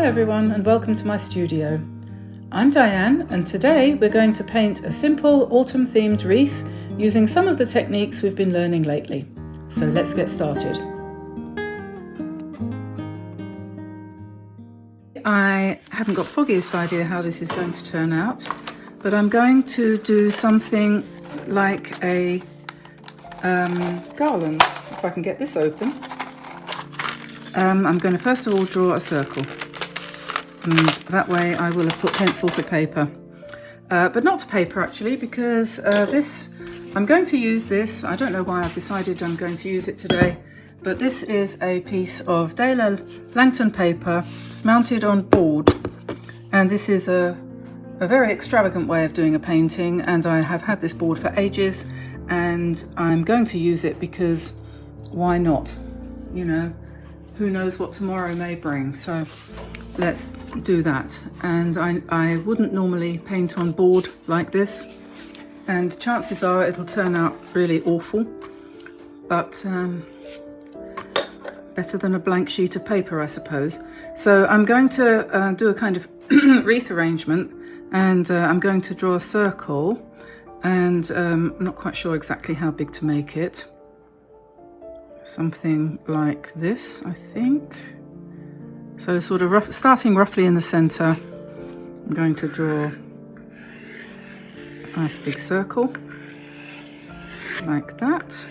Hi everyone and welcome to my studio. I'm Diane and today we're going to paint a simple autumn themed wreath using some of the techniques we've been learning lately. So let's get started. I haven't got foggiest idea how this is going to turn out, but I'm going to do something like a garland, if I can get this open. I'm going to first of all draw a circle, and that way I will have put pencil to paper, but not to paper actually, because I'm going to use this. I don't know why I've decided I'm going to use it today, but this is a piece of DRAWELL Langton paper mounted on board, and this is a very extravagant way of doing a painting, and I have had this board for ages and I'm going to use it because why not, you know, who knows what tomorrow may bring. So let's do that. And I wouldn't normally paint on board like this, and chances are it'll turn out really awful, but better than a blank sheet of paper, I suppose. So I'm going to do a kind of wreath arrangement, and I'm going to draw a circle, and I'm not quite sure exactly how big to make it. Something like this, I think. So sort of starting roughly in the center, I'm going to draw a nice big circle like that,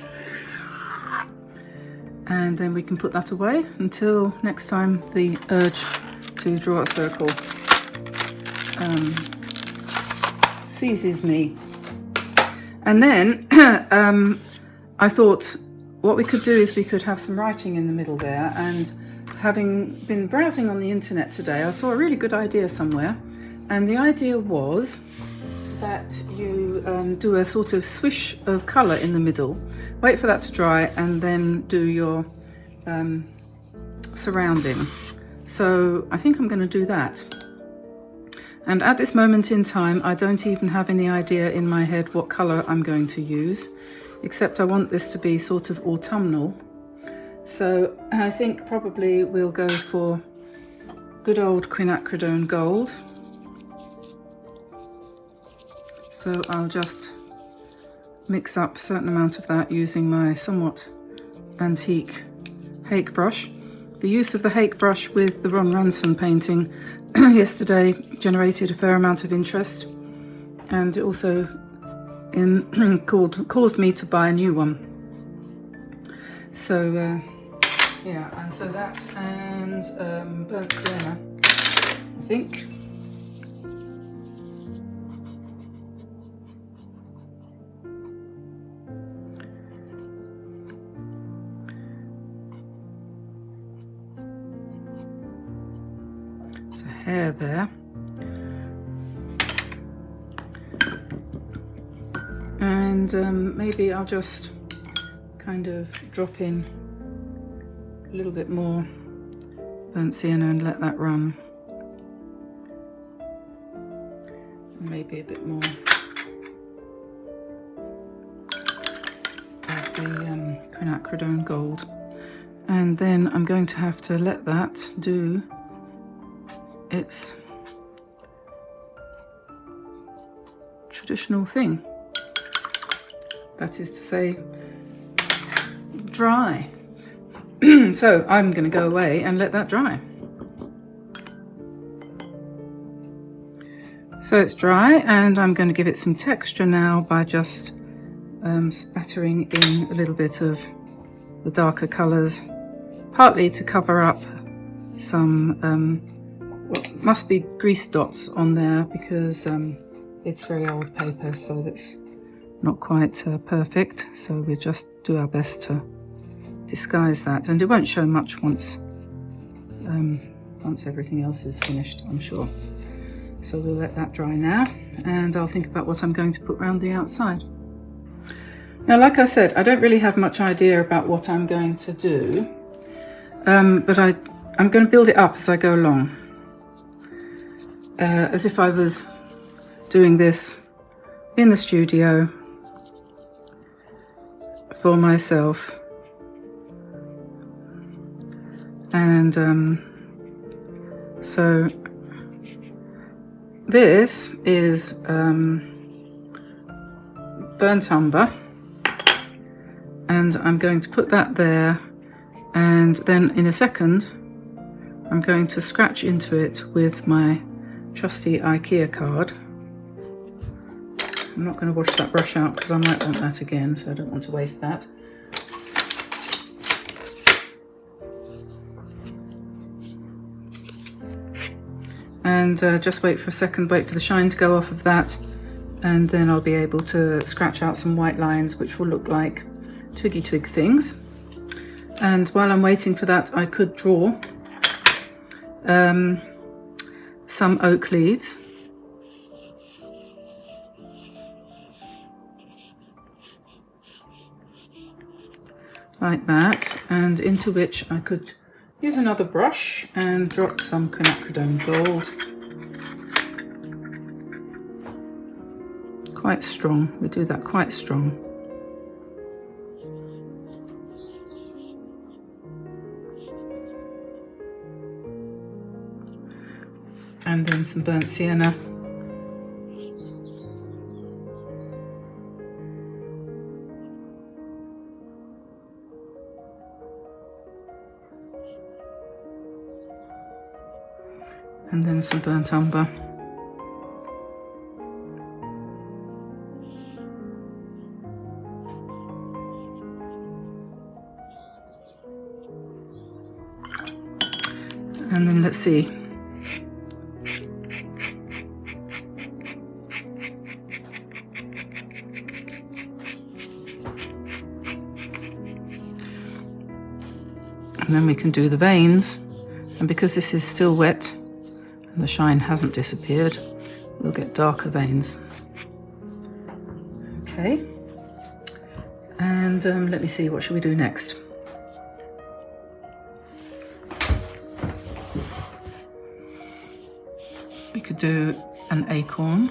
and then we can put that away until next time the urge to draw a circle seizes me. And then I thought what we could do is we could have some writing in the middle there, and having been browsing on the internet today, I saw a really good idea somewhere, and the idea was that you do a sort of swish of colour in the middle, wait for that to dry, and then do your surrounding. So I think I'm going to do that. And at this moment in time, I don't even have any idea in my head what colour I'm going to use, except I want this to be sort of autumnal. So I think probably we'll go for good old quinacridone gold. So I'll just mix up a certain amount of that using my somewhat antique hake brush. The use of the hake brush with the Ron Ranson painting yesterday generated a fair amount of interest, and it also caused me to buy a new one. So yeah, and so that and burnt sienna, I think. There's a hair there. And maybe I'll just kind of drop in a little bit more burnt sienna and let that run. Maybe a bit more of the quinacridone gold. And then I'm going to have to let that do its traditional thing. That is to say, dry. So I'm going to go away and let that dry. So it's dry, and I'm going to give it some texture now by just spattering in a little bit of the darker colours, partly to cover up some what must be grease dots on there, because it's very old paper, so that's not quite perfect. So we'll just do our best to disguise that, and it won't show much once everything else is finished, I'm sure. So we'll let that dry now, and I'll think about what I'm going to put around the outside. Now, like I said, I don't really have much idea about what I'm going to do, but I'm going to build it up as I go along, as if I was doing this in the studio for myself. And So this is burnt umber, and I'm going to put that there, and then in a second I'm going to scratch into it with my trusty IKEA card. I'm not going to wash that brush out because I might want that again, so I don't want to waste that. And just wait for a second, wait for the shine to go off of that, and then I'll be able to scratch out some white lines which will look like twiggy twig things. And while I'm waiting for that, I could draw some oak leaves. Like that, and into which I could use another brush and drop some quinacridone gold. Quite strong, we do that quite strong. And then some burnt sienna. And then some burnt umber. And then let's see. And then we can do the veins. And because this is still wet, and the shine hasn't disappeared, we'll get darker veins. Okay, and let me see, what should we do next? We could do an acorn.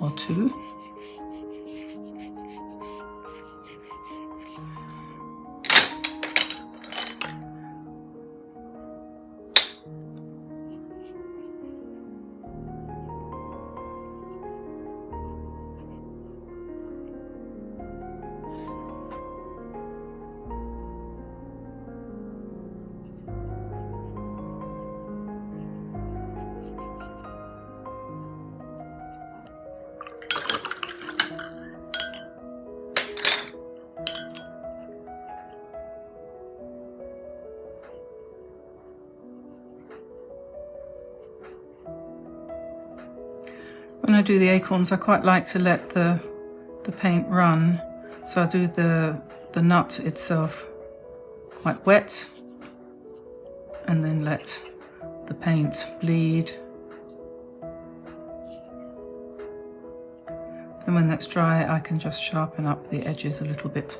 Or two. When I do the acorns, I quite like to let the paint run. So I do the nut itself quite wet, and then let the paint bleed. Then when that's dry, I can just sharpen up the edges a little bit.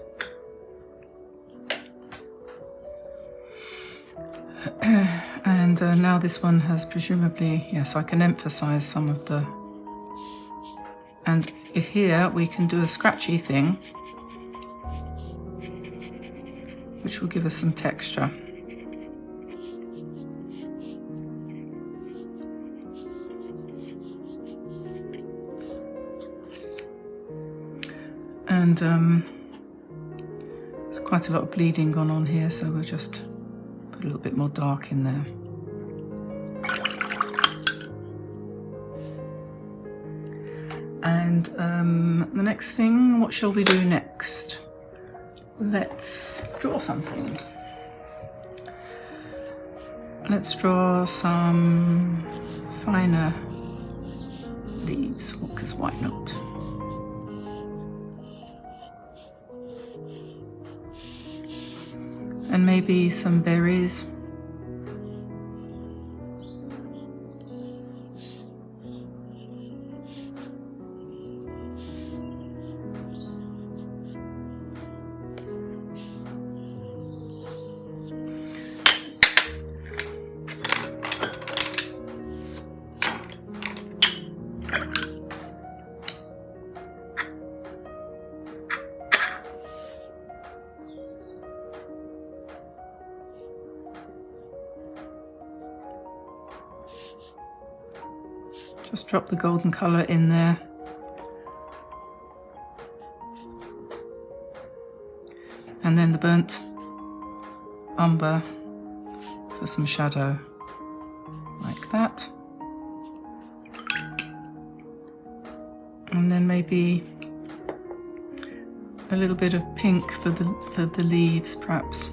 And now this one has presumably, yes, I can emphasize some of the, and here we can do a scratchy thing, which will give us some texture. And there's quite a lot of bleeding gone on here, so we'll just put a little bit more dark in there. And the next thing, what shall we do next? Let's draw something. Let's draw some finer leaves, because why not? And maybe some berries. Just drop the golden colour in there. And then the burnt umber for some shadow, like that. And then maybe a little bit of pink for the leaves, perhaps.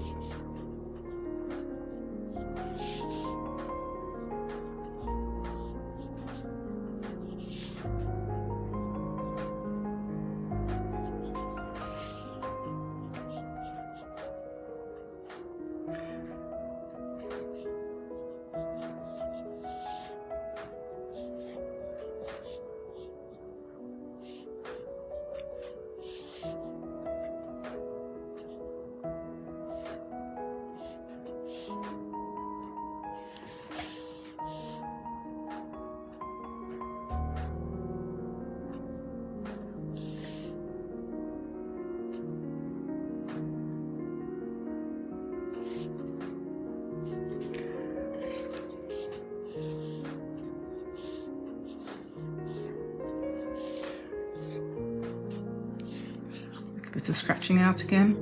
Bit of scratching out again,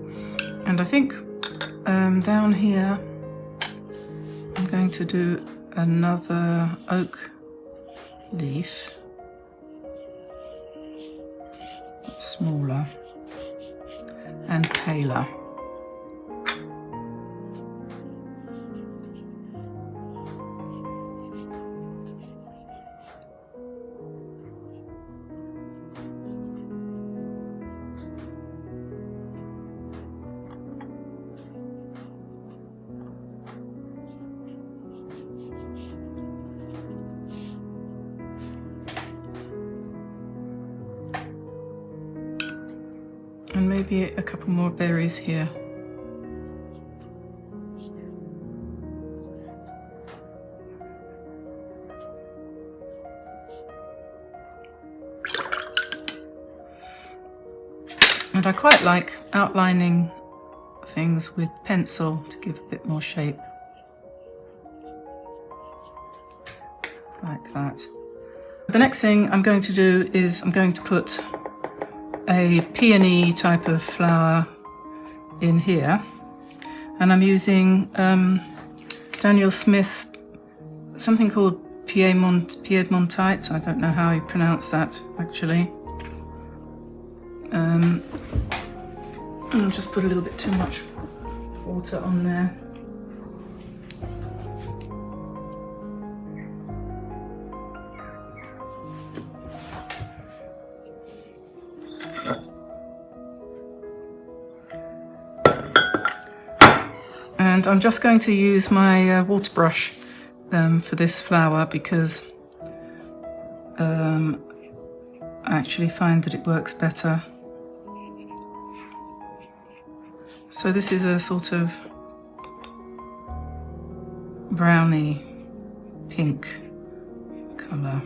and I think down here I'm going to do another oak leaf, smaller and paler. And maybe a couple more berries here. And I quite like outlining things with pencil to give a bit more shape. Like that. The next thing I'm going to do is I'm going to put a peony type of flower in here, and I'm using Daniel Smith, something called piemontite. I don't know how you pronounce that actually. I'll just put a little bit too much water on there. And I'm just going to use my water brush for this flower because I actually find that it works better. So this is a sort of browny pink colour.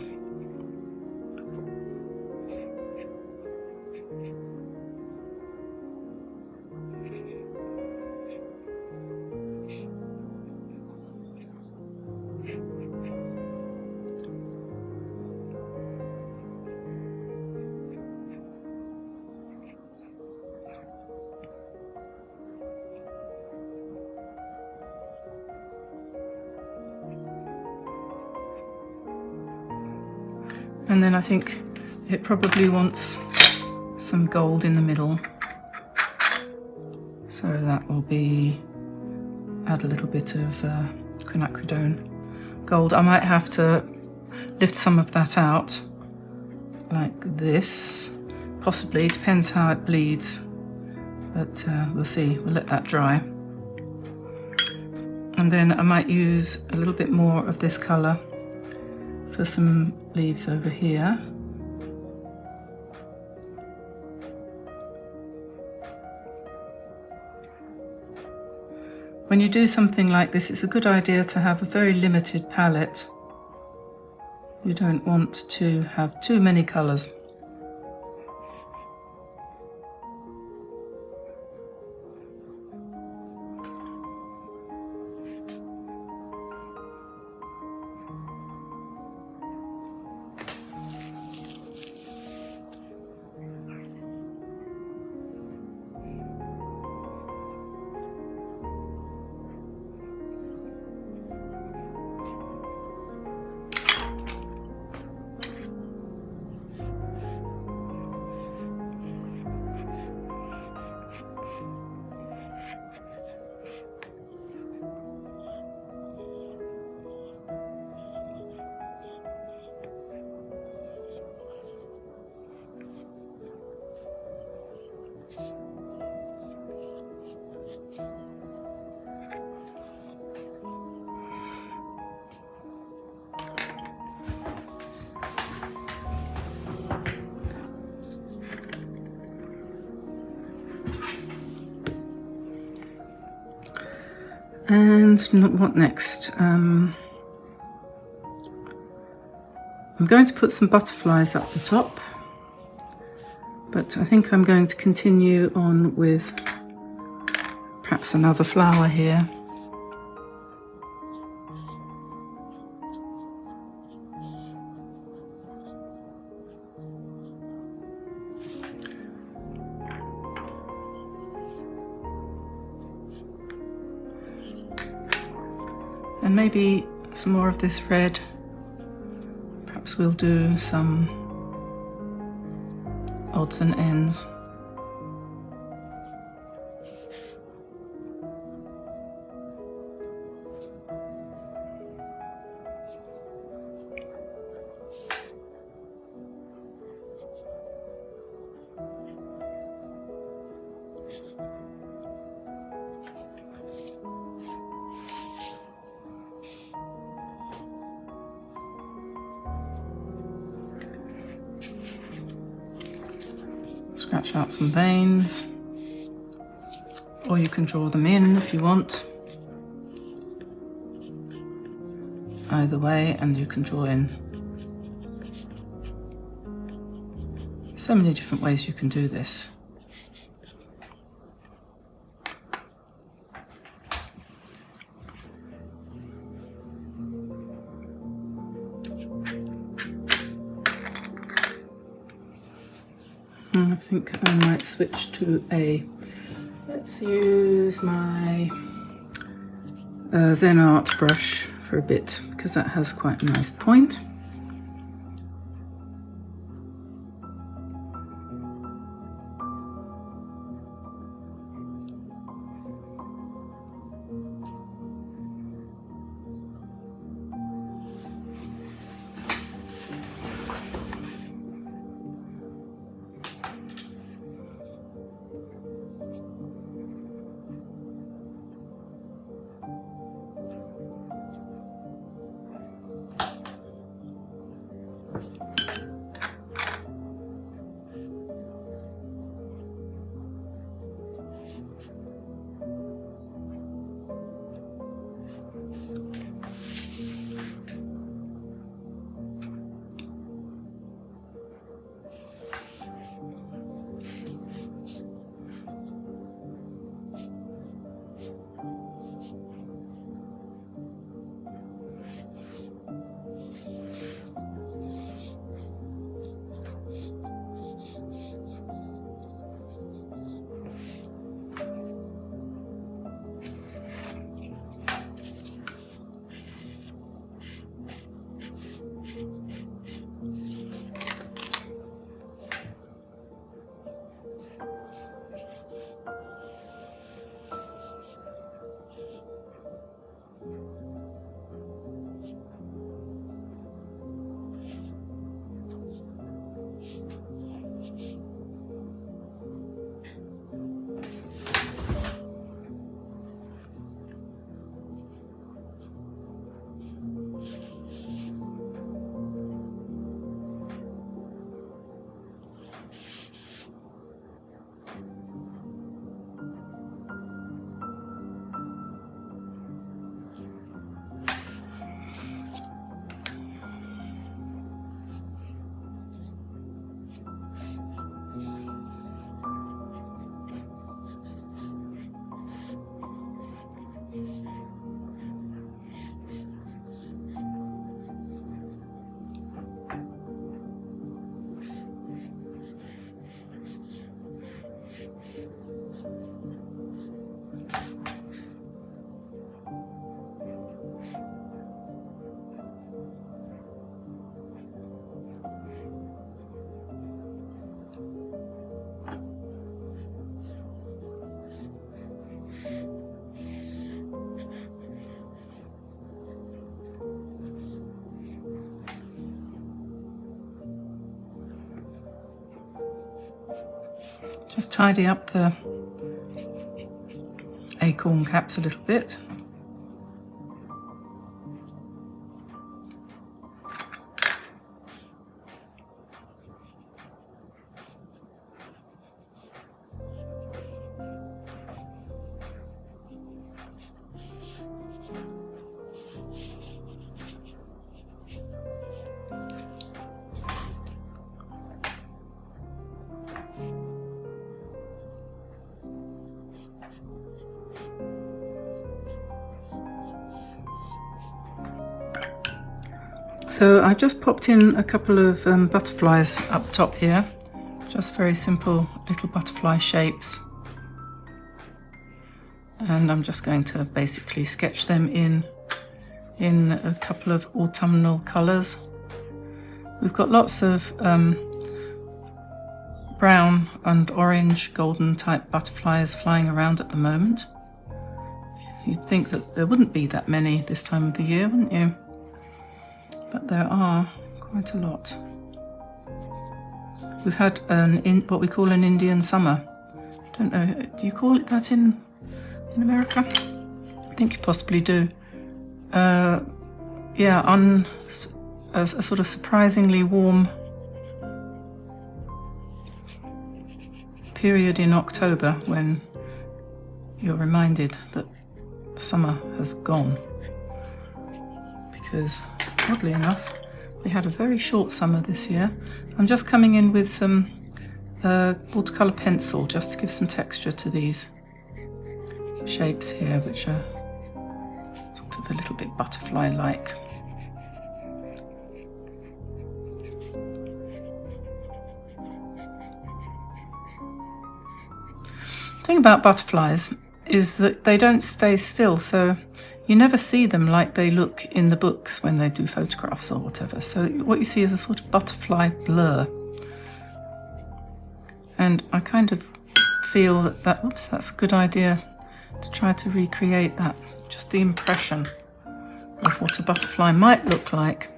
And then I think it probably wants some gold in the middle. So that will be, add a little bit of quinacridone gold. I might have to lift some of that out like this, possibly, depends how it bleeds, but we'll see, we'll let that dry. And then I might use a little bit more of this colour for some leaves over here. When you do something like this, it's a good idea to have a very limited palette. You don't want to have too many colours. And what next? I'm going to put some butterflies up the top, but I think I'm going to continue on with perhaps another flower here. And maybe some more of this red. Perhaps we'll do some odds and ends. Scratch out some veins, or you can draw them in if you want. Either way, and you can draw in. So many different ways you can do this. I think I might switch to let's use my ZEN ART brush for a bit, because that has quite a nice point. Just tidy up the acorn caps a little bit. So I just popped in a couple of butterflies up the top here, just very simple little butterfly shapes. And I'm just going to basically sketch them in a couple of autumnal colours. We've got lots of brown and orange golden type butterflies flying around at the moment. You'd think that there wouldn't be that many this time of the year, wouldn't you? But there are quite a lot. We've had what we call an Indian summer. Don't know, do you call it that in America? I think you possibly do. Yeah, on a sort of surprisingly warm period in October when you're reminded that summer has gone. Because, oddly enough, we had a very short summer this year. I'm just coming in with some watercolour pencil just to give some texture to these shapes here, which are sort of a little bit butterfly-like. The thing about butterflies is that they don't stay still, so you never see them like they look in the books when they do photographs or whatever. So what you see is a sort of butterfly blur. And I kind of feel that that's a good idea to try to recreate that, just the impression of what a butterfly might look like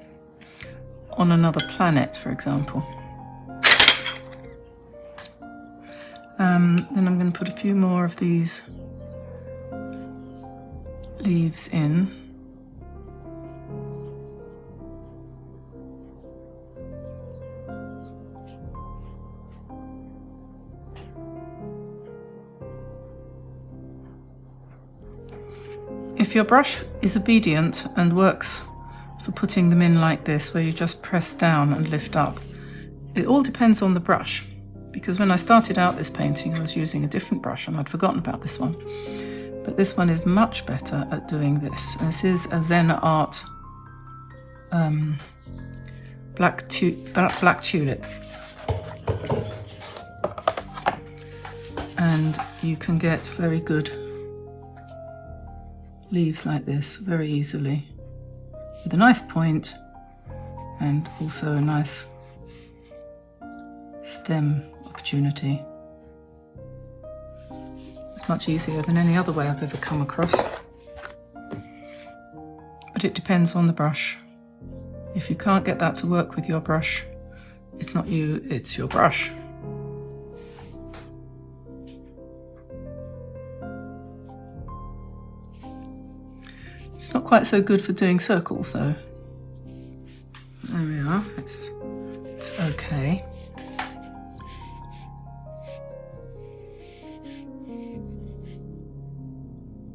on another planet, for example. Then I'm going to put a few more of these leaves in. If your brush is obedient and works for putting them in like this, where you just press down and lift up, it all depends on the brush. Because when I started out this painting, I was using a different brush and I'd forgotten about this one. But this one is much better at doing this. And this is a ZEN ART black tulip. And you can get very good leaves like this very easily, with a nice point and also a nice stem opportunity. It's much easier than any other way I've ever come across. But it depends on the brush. If you can't get that to work with your brush, it's not you, it's your brush. It's not quite so good for doing circles though. There we are, it's okay.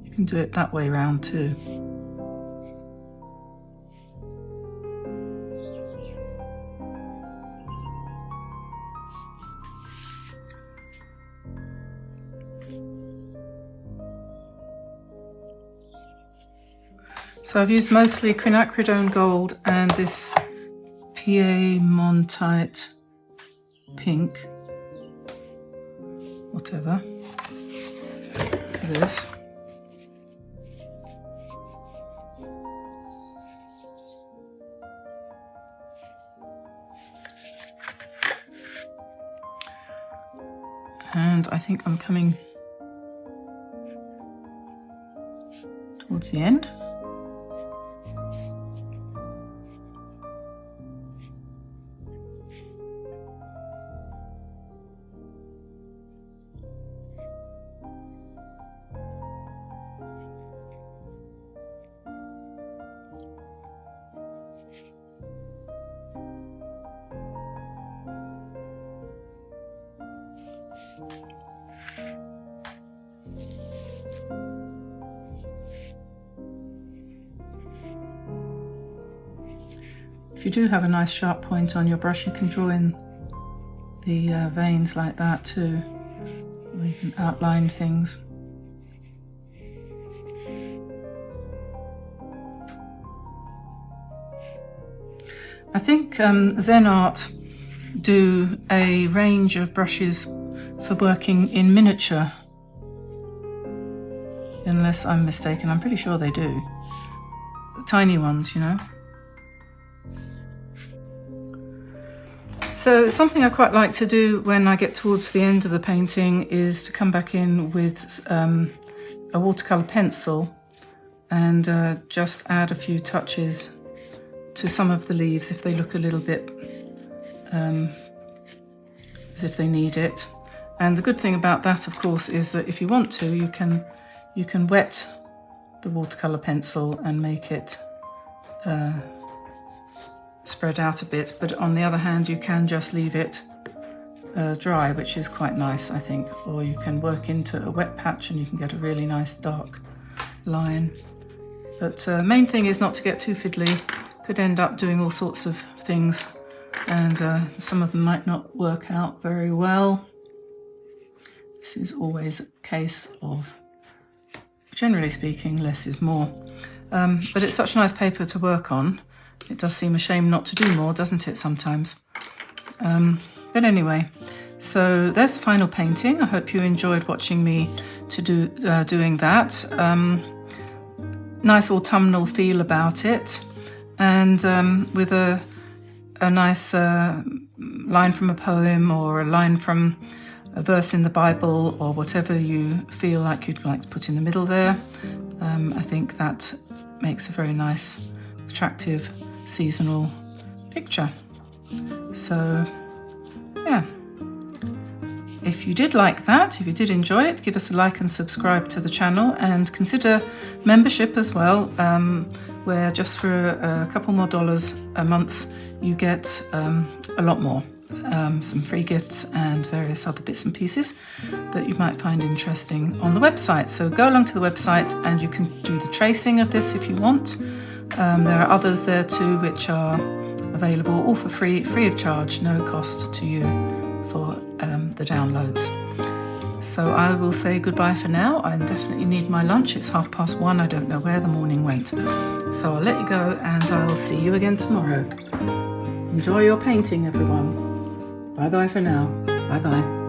You can do it that way round too. So I've used mostly quinacridone gold and this piemontite pink, whatever, for this. And I think I'm coming towards the end. If you do have a nice sharp point on your brush, you can draw in the veins like that too, or you can outline things. I think ZEN ART do a range of brushes for working in miniature, unless I'm mistaken. I'm pretty sure they do. Tiny ones, you know. So something I quite like to do when I get towards the end of the painting is to come back in with a watercolour pencil and just add a few touches to some of the leaves if they look a little bit as if they need it. And the good thing about that, of course, is that if you want to, you can wet the watercolour pencil and make it spread out a bit, but on the other hand you can just leave it dry, which is quite nice, I think. Or you can work into a wet patch and you can get a really nice dark line. But main thing is not to get too fiddly. Could end up doing all sorts of things, and some of them might not work out very well. This is always a case of, generally speaking, less is more. But it's such a nice paper to work on. It does seem a shame not to do more, doesn't it, sometimes? But anyway, so there's the final painting. I hope you enjoyed watching me doing that. Nice autumnal feel about it, and with a nice line from a poem or a line from a verse in the Bible, or whatever you feel like you'd like to put in the middle there. I think that makes a very nice, attractive, seasonal picture. So yeah, if you did like that, if you did enjoy it, give us a like and subscribe to the channel, and consider membership as well, where just for a couple more dollars a month you get a lot more, some free gifts and various other bits and pieces that you might find interesting on the website. So go along to the website and you can do the tracing of this if you want. There are others there too which are available all for free of charge, no cost to you for the downloads. So I will say goodbye for now. I definitely need my lunch. It's 1:30. I don't know where the morning went. So I'll let you go and I'll see you again tomorrow. Enjoy your painting, everyone. Bye bye for now. Bye bye.